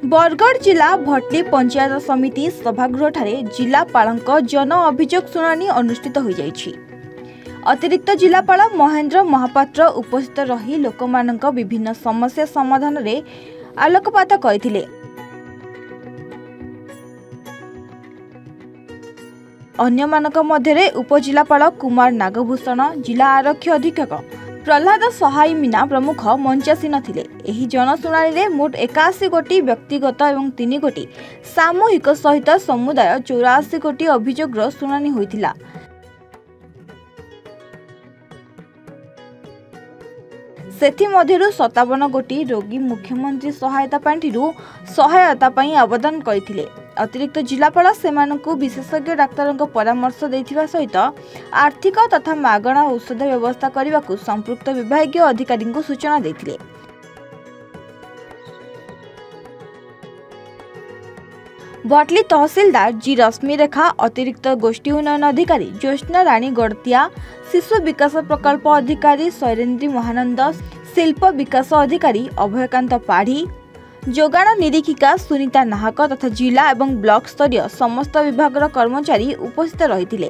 बरगढ़ जिला भटली पंचायत समिति सभागृह जिलापाल जन अभियोग शुणाणी अनुष्ठित हो जाइछि। अतिरिक्त जिलापाल महेंद्र महापात्र उपस्थित रही लोकमानक विभिन्न समस्या समाधान रे आलोकपात करथिले। अन्यमानक मध्यरे उपजिलापाल कुमार नागभूषण, जिला आरक्षी अधीक्षक प्रहलाद सहाय मीना प्रमुख मंचासीन थिले। एही जनशुणाणी रे मोट 81 गोटी व्यक्तिगत और 3 गोटी सामूहिक सहित समुदाय 84 गोटी अभियोगर शुणाणी होइथिला। सेथि मध्यरु 57 गोटी रोगी मुख्यमंत्री सहायता पांठिरु सहायता पई आवेदन करथिले। अतिरिक्त जिलापाल सेमानकु विशेषज्ञ डाक्तरक परामर्श दैथिबा सहित आर्थिक तथा मागणा औषध व्यवस्था करने संपृक्त विभागीय अधिकारी सूचना दैथिले। भटली तहसीलदार जी रश्मि रेखा, अतिरिक्त गोष्ठी उन्नयन अधिकारी ज्योत्ना राणी गड़तिया, शिशु विकास प्रकल्प अधिकारी शैलेन्द्री महानंद, शिल्प विकास अधिकारी अभयकांत पाढ़ी, जोगाण निरीक्षिका सुनीता नाहक तथा जिला एवं ब्लॉक स्तरीय समस्त विभाग कर्मचारी उपस्थित रही।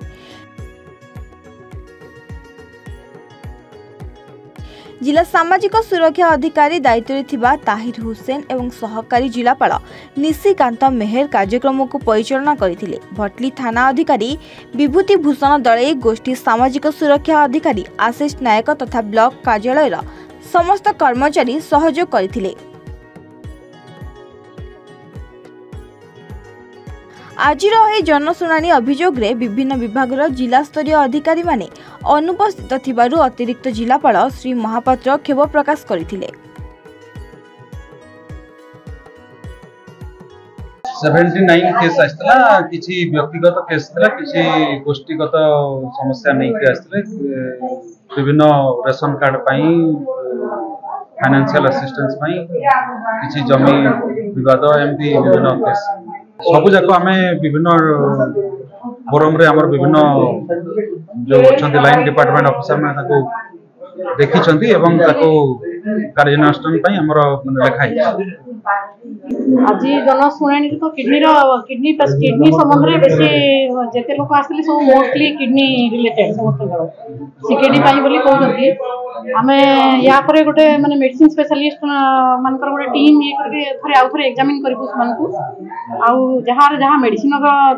जिला सामाजिक सुरक्षा अधिकारी दायित्व थिबा ताहिर हुसैन एवं सहकारी जिलापाल निशिकांत मेहर कार्यक्रम को परिचालना करथिले। भटली थाना अधिकारी विभूति भूषण दले, गोष्ठी सामाजिक सुरक्षा अधिकारी आशीष नायक तथा ब्लॉक कार्यालय समस्त कर्मचारी सहयोग करथिले। आज जनशुणाणी अभियोग रे विभिन्न विभाग जिला स्तरीय अधिकारी माने अनुपस्थित थिबारु अतिरिक्त जिलापाल श्री महापात्र खेद प्रकाश करथिले। 79 केस आसला, किछि व्यक्तिगत केस थला, किछि गोष्ठीगत समस्या नै के आसले। विभिन्न रेशन कार्ड पई, फाइनेंशियल असिस्टेंस पई, किछि जमी विवाद, एमपी विभिन्न केस सबु जाक आमे विभिन्न फोरम रे हमर विभिन्न जो अछंती लाइन डिपार्टमेंट ऑफिसर में ताको देखिछंती एवं ताको कार्यानुष्ठान पई हमर लेखा है। आज जनशुणाणी तो किडनी संबंध में बेसी जेते लोक आसले सब मोस्टली किडनी रिलेटेड समस्त सीकेडी पाई बोली कहउछंती। आमे या परे गोटे माने मेडिसिन स्पेशलिस्ट मानकर गोटे टीम ये करके थरे आउ थरे एग्जामिन करबो मानकू आउ जहार जहां मेडिसिन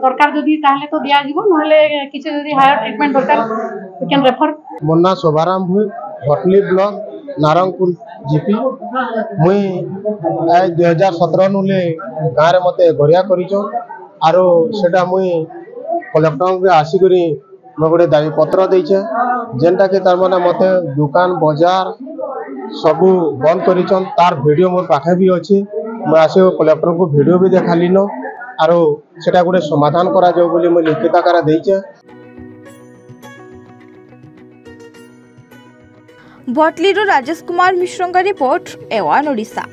दरकार जदी ताहले तो दिया जीवो, नहले किछ जदी हायर ट्रीटमेंट दरकार we can refer. Munna Shobharam Bhui, Bhatli block Narangpur GP. मुई 2017 नुले गाँव मते घरिया करिछो आरो सेटा मुई कलेक्टर रे आसी करी मैं गोटे दाबी पत्र देछे, जेनटा के तार माने मते दुकान बाजार सबू बंद करिछन। तार वीडियो मोर पाखे भी अछि। मैं आसे कलेक्टर को वीडियो भी देखाली न आरो सेटा गोटे समाधान करा जाऊ बोली मैं लिखित आकार देछे। भटली राजेश कुमार मिश्र का रिपोर्ट, एवान ओडिशा।